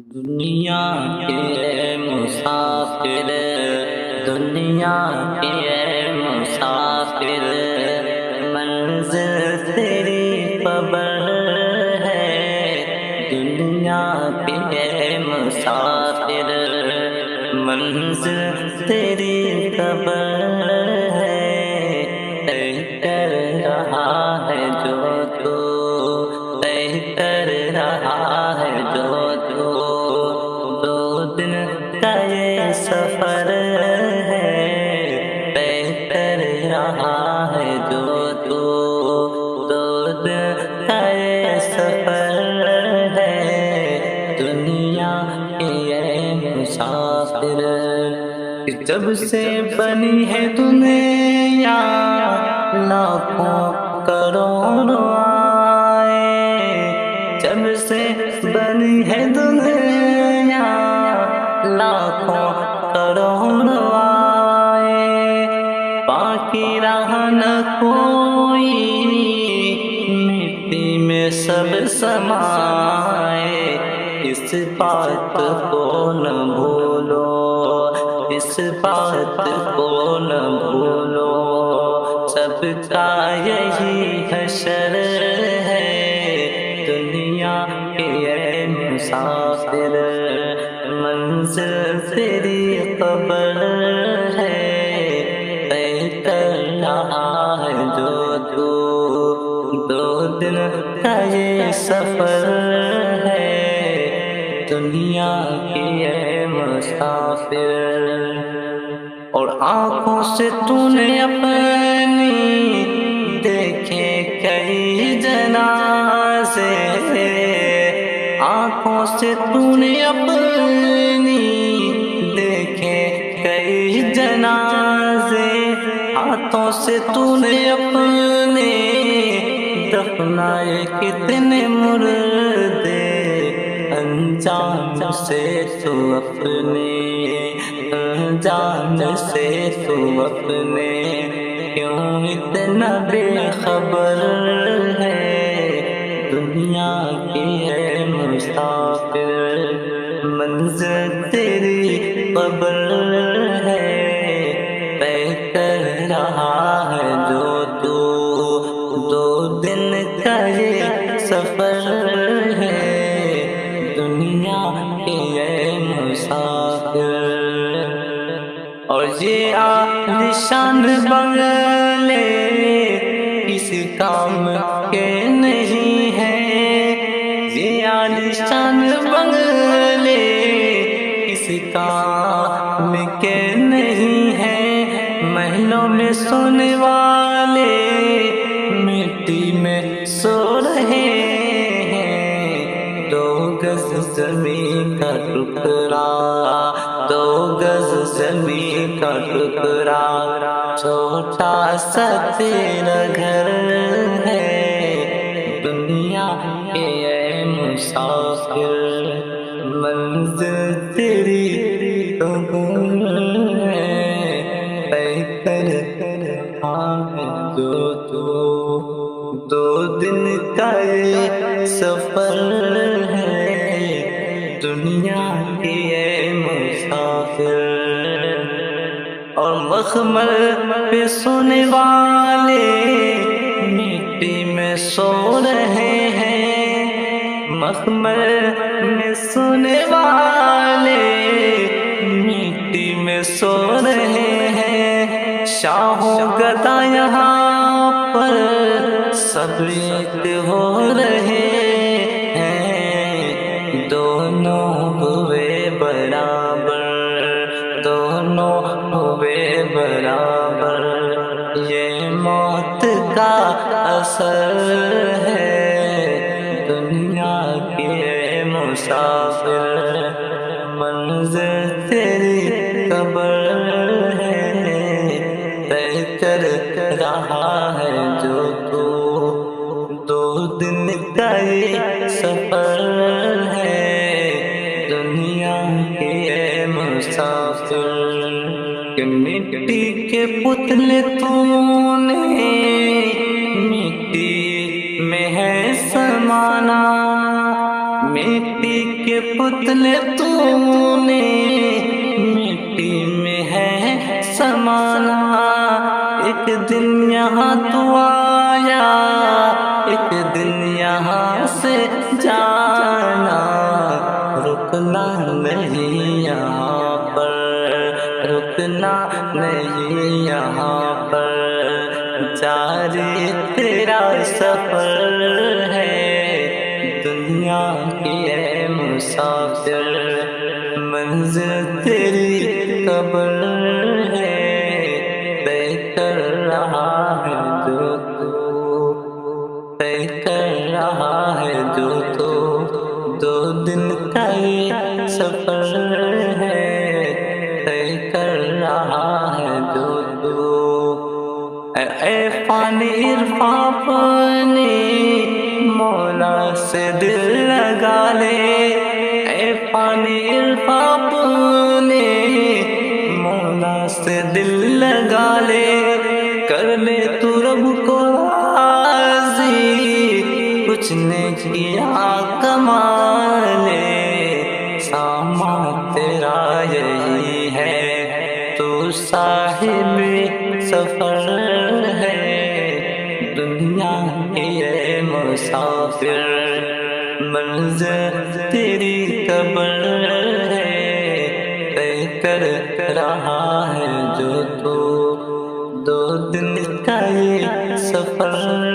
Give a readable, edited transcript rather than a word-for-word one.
دنیا کے مسافر، دنیا کے مسافر، منزل تیری قبر ہے۔ دنیا کے مسافر، منزل تیری قبر ہے۔ طے کر رہا ہے جو تو، طے کر رہا ہے جو تو، دو دن کا یہ سفر ہے۔ طے کر رہا ہے جو تو، دو دن کا یہ سفر ہے۔ دنیا کے یہ مسافر، جب سے بنی ہے دنیا لاکھوں کروڑوں آئے، جب سے بنی ہے دنیا لاکھوں کروڑوں آئے، باقی رہا نہ کوئی، مٹی میں سب سمائے۔ اس بات کو نہ بھولو، اس بات کو نہ بھولو، سب کا یہی حشر ہے۔ دنیا کے یہ مسافر، منزل تیری قبر ہے۔ طے کر رہا ہے جو تو، دو دن کا یہ سفر ہے۔ دنیا کے یہ مسافر، اور آنکھوں سے تو نے اپنی دیکھے کئی جنازے، آنکھوں سے تو نے اپنی دیکھے کئی جنازے، ہاتھوں سے تو نے اپنے دفنائے کتنے مردے، انجام سے تو اپنے، انجام سے تو اپنے کیوں اتنا بے خبر ہے۔ دنیا کے ہے مسافر، منزل تیری قبر ہے۔ طے کر رہا ہے جو تو، دو دن کا یہ سفر ہے۔ دنیا کے یہ مسافر، اور یہ عالیشان بنگلے کس کام کے نہیں ہیں، یہ عالیشان بنگلے کس کام کے نہیں ہیں۔ محلوں میں سونے والے مٹی میں سو رہے ہیں۔ دو گز زمین کا ٹکڑا، دو گز زمین کا ٹکڑا، چھوٹا سا تیرا گھر ہے۔ دنیا کے اے مسافر، منزل تیری قبر ہے۔ طے کر رہا ہے جو تو، دو دن کا یہ سفر ہے۔ دنیا کے اے مسافر، اور مخمل پہ سونے والے مٹی میں سو رہے ہیں، مخمل میں سونے والے مٹی میں سو رہے ہیں۔ شاہوں گدا یہاں پر سب ایک ہو رہے ہیں، دونوں ہوئے برابر، دونوں ہوئے برابر، یہ موت کا اثر ہے۔ دنیا کے مسافر، منزل تیری قبر ہے۔ طے کر رہا ہے جو تو، دو دن کا یہ سفر ہے۔ دنیا کے مسافر، کہ مٹی کے پتلے تو نے مٹی میں ہے سمانا، مٹی کے پتلے تُونے مٹی میں ہے سمانا، ایک دن یہاں تو آیا ایک دن یہاں سے جانا، رکنا نہیں یہاں پر، رکنا نہیں یہاں پر، جاری تیرا سفر ہے دنیا کی اے مسافر، منزل تیری قبر ہے، طے کر رہا ہے جو تو، طے کر رہا ہے جو تو، 2 دن کا یہ سفر ہے، طے کر رہا ہے جو تو۔ اے فانی عرفاں اپنی مولا سے دل لگا لے، اے فانی عرفاں اپنی مولا سے دل لگا لے، کر لے تو رب کو راضی، کچھ نے کیا کما لے، سامان تیرا یہی ہے، تو صاحب سفر ہے دنیا کی اے مسافر، منزل تیری قبر ہے، طے کر رہا ہے جو تو، 2 دن کا یہ سفر